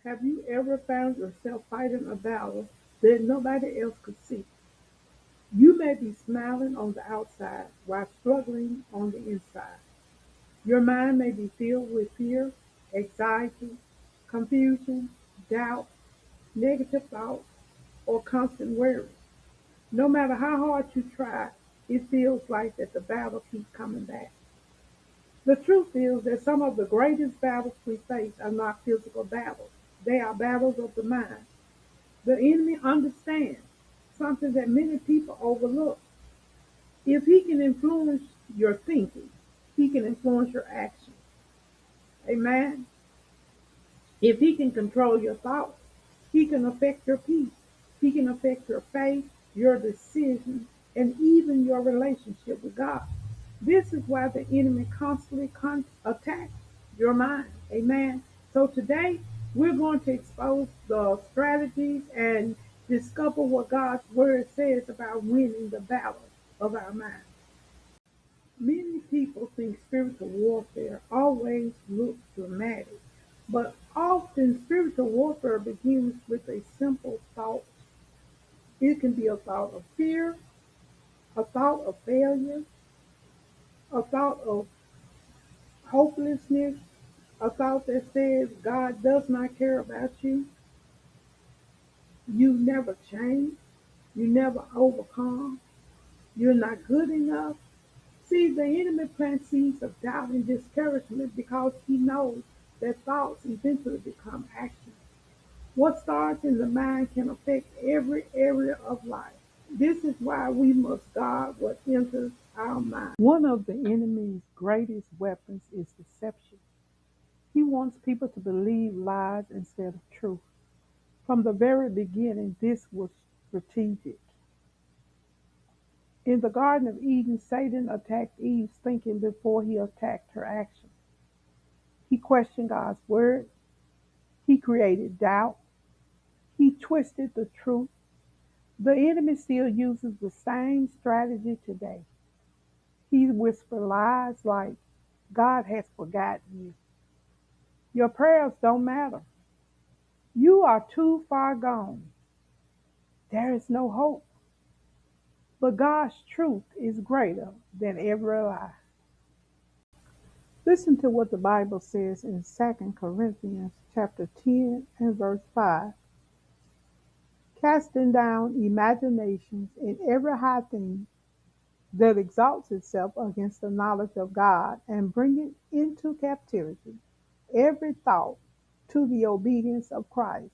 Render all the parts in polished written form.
Have you ever found yourself fighting a battle that nobody else could see? You may be smiling on the outside while struggling on the inside. Your mind may be filled with fear, anxiety, confusion, doubt, negative thoughts, or constant worry. No matter how hard you try, it feels like that the battle keeps coming back. The truth is that some of the greatest battles we face are not physical battles. They are battles of the mind. The enemy understands something that many people overlook. If he can influence your thinking, he can influence your actions. Amen. If he can control your thoughts, he can affect your peace. He can affect your faith, your decisions, and even your relationship with God. This is why the enemy constantly attacks your mind. Amen. So today we're going to expose the strategies and discover what God's word says about winning the battle of our mind. Many people think spiritual warfare always looks dramatic, but often spiritual warfare begins with a simple thought. It can be a thought of fear, a thought of failure, a thought of hopelessness, a thought that says God does not care about you, you never change, you never overcome, you're not good enough. See, the enemy plants seeds of doubt and discouragement because he knows that thoughts eventually become actions. What starts in the mind can affect every area of life. This is why we must guard what enters our mind. One of the enemy's greatest weapons is deception. He wants people to believe lies instead of truth. From the very beginning, this was strategic. In the Garden of Eden, Satan attacked Eve's thinking before he attacked her action. He questioned God's word. He created doubt. He twisted the truth. The enemy still uses the same strategy today. He whispers lies like, God has forgotten you. Your prayers don't matter. You are too far gone. There is no hope. But God's truth is greater than every lie. Listen to what the Bible says in 2 Corinthians chapter 10 and verse 5. Casting down imaginations and every high thing that exalts itself against the knowledge of God, and bringing into captivity every thought to the obedience of Christ.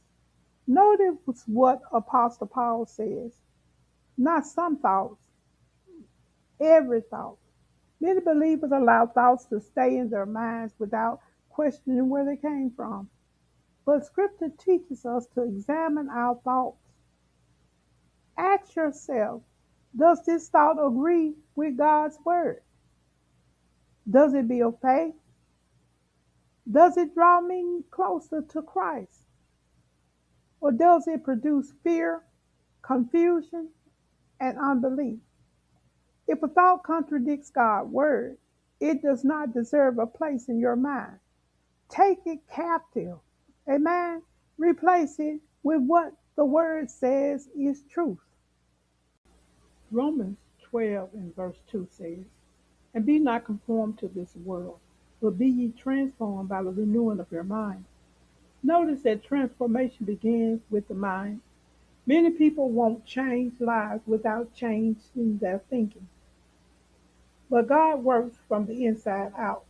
Notice what Apostle Paul says. Not some thoughts, every thought. Many believers allow thoughts to stay in their minds without questioning where they came from. But Scripture teaches us to examine our thoughts. Ask yourself, does this thought agree with God's word? Does it build faith? Does it draw me closer to Christ? Or does it produce fear, confusion, and unbelief? If a thought contradicts God's word, it does not deserve a place in your mind. Take it captive. Amen. Replace it with what the word says is truth. Romans 12 and verse 2 says, and be not conformed to this world, but be ye transformed by the renewing of your mind. Notice that transformation begins with the mind. Many people won't change lives without changing their thinking. But God works from the inside out.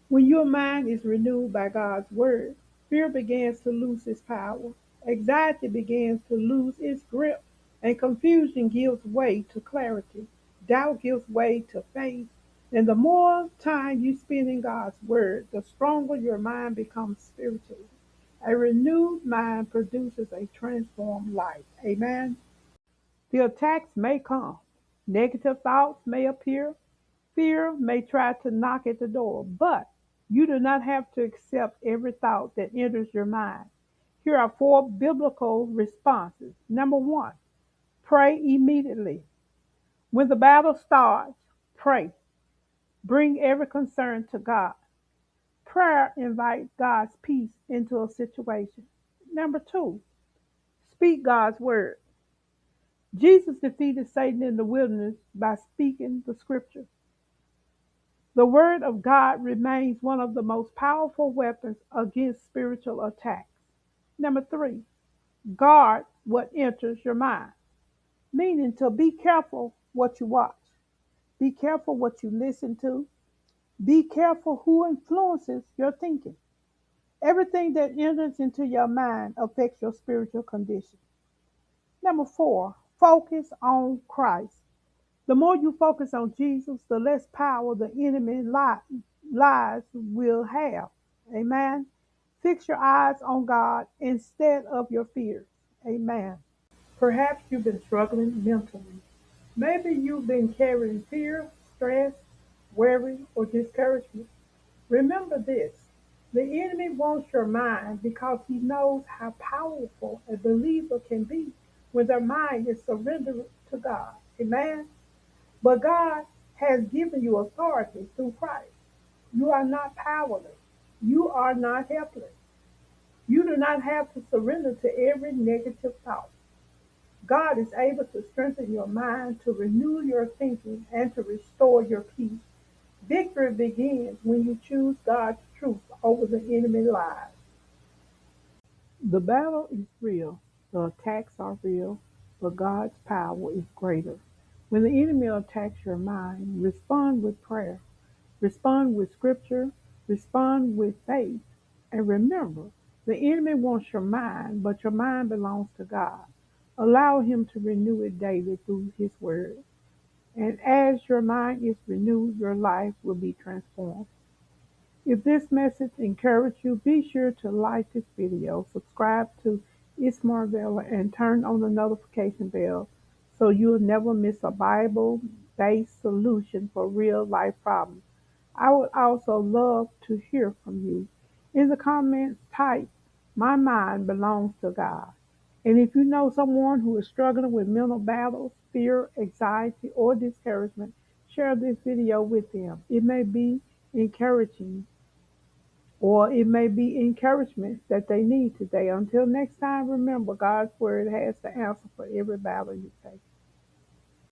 When your mind is renewed by God's word, fear begins to lose its power, anxiety begins to lose its grip, and confusion gives way to clarity. Doubt gives way to faith. And the more time you spend in God's word, the stronger your mind becomes spiritually. A renewed mind produces a transformed life. Amen. The attacks may come. Negative thoughts may appear. Fear may try to knock at the door, but you do not have to accept every thought that enters your mind. Here are four biblical responses. Number one, pray immediately. When the battle starts, pray. Bring every concern to God. Prayer invites God's peace into a situation. Number two, speak God's word. Jesus defeated Satan in the wilderness by speaking the scripture. The word of God remains one of the most powerful weapons against spiritual attacks. Number three, guard what enters your mind, meaning to be careful what you watch, be careful what you listen to, be careful who influences your thinking. Everything that enters into your mind affects your spiritual condition. Number four, focus on Christ. The more you focus on Jesus, the less power the enemy lies will have. Amen. Fix your eyes on God instead of your fears. Amen. Perhaps you've been struggling mentally. Maybe you've been carrying fear, stress, worry, or discouragement. Remember this: the enemy wants your mind because he knows how powerful a believer can be when their mind is surrendered to God. Amen. But God has given you authority through Christ. You are not powerless. You are not helpless. You do not have to surrender to every negative thought. God is able to strengthen your mind, to renew your thinking, and to restore your peace. Victory begins when you choose God's truth over the enemy's lies. The battle is real, the attacks are real, but God's power is greater. When the enemy attacks your mind, respond with prayer, respond with scripture, respond with faith. And remember, the enemy wants your mind, but your mind belongs to God. Allow him to renew it daily through his word. And as your mind is renewed, your life will be transformed. If this message encouraged you, be sure to like this video, subscribe to It's Marvella, and turn on the notification bell so you'll never miss a Bible-based solution for real-life problems. I would also love to hear from you. In the comments, type, "My mind belongs to God." And if you know someone who is struggling with mental battles, fear, anxiety, or discouragement, share this video with them. It may be encouraging or it may be encouragement that they need today. Until next time, remember God's word has the answer for every battle you face.